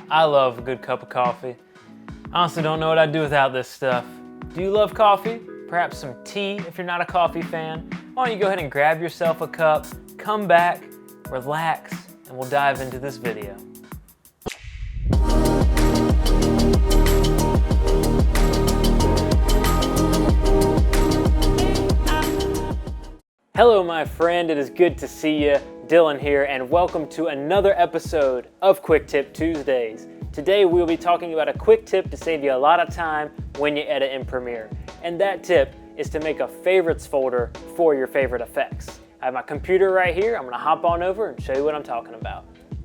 I love a good cup of coffee. Honestly, don't know what I'd do without this stuff. Do you love coffee? Perhaps some tea if you're not a coffee fan? Why don't you go ahead and grab yourself a cup, come back, relax, and we'll dive into this video. Hello my friend, it is good to see you. Dylan here, and welcome to another episode of Quick Tip Tuesdays. Today we'll be talking about a quick tip to save you a lot of time when you edit in Premiere. And that tip is to make a favorites folder for your favorite effects. I have my computer right here. I'm gonna hop on over and show you what I'm talking about.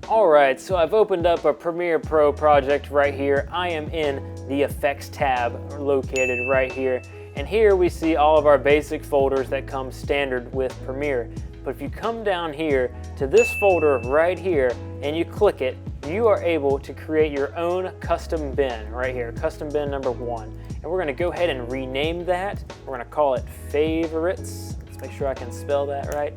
Alright, so I've opened up a Premiere Pro project right here. I am in the Effects tab located right here. And here we see all of our basic folders that come standard with Premiere. But if you come down here to this folder right here and you click it, you are able to create your own custom bin right here, custom bin number 1. And we're gonna go ahead and rename that. We're gonna call it Favorites. Let's make sure I can spell that right.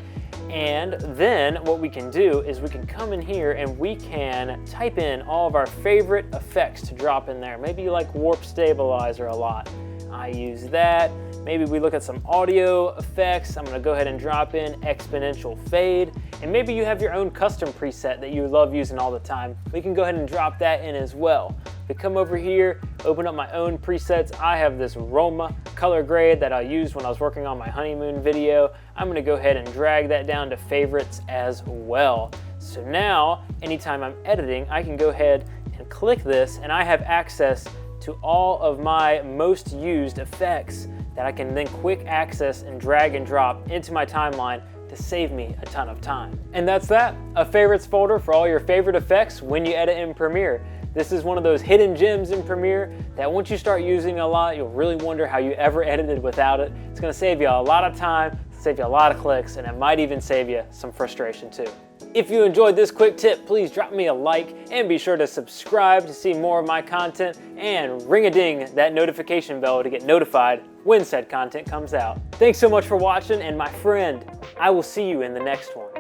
And then what we can do is we can come in here and we can type in all of our favorite effects to drop in there. Maybe you like Warp Stabilizer a lot. I use that. Maybe we look at some audio effects. I'm gonna go ahead and drop in Exponential Fade. And maybe you have your own custom preset that you love using all the time. We can go ahead and drop that in as well. We come over here, open up my own presets. I have this Roma color grade that I used when I was working on my honeymoon video. I'm gonna go ahead and drag that down to favorites as well. So now, anytime I'm editing, I can go ahead and click this and I have access to all of my most used effects that I can then quick access and drag and drop into my timeline to save me a ton of time. And that's that, a favorites folder for all your favorite effects when you edit in Premiere. This is one of those hidden gems in Premiere that once you start using a lot, you'll really wonder how you ever edited without it. It's gonna save you a lot of time, save you a lot of clicks, and it might even save you some frustration too. If you enjoyed this quick tip, please drop me a like and be sure to subscribe to see more of my content and ring-a-ding that notification bell to get notified when said content comes out. Thanks so much for watching, and my friend, I will see you in the next one.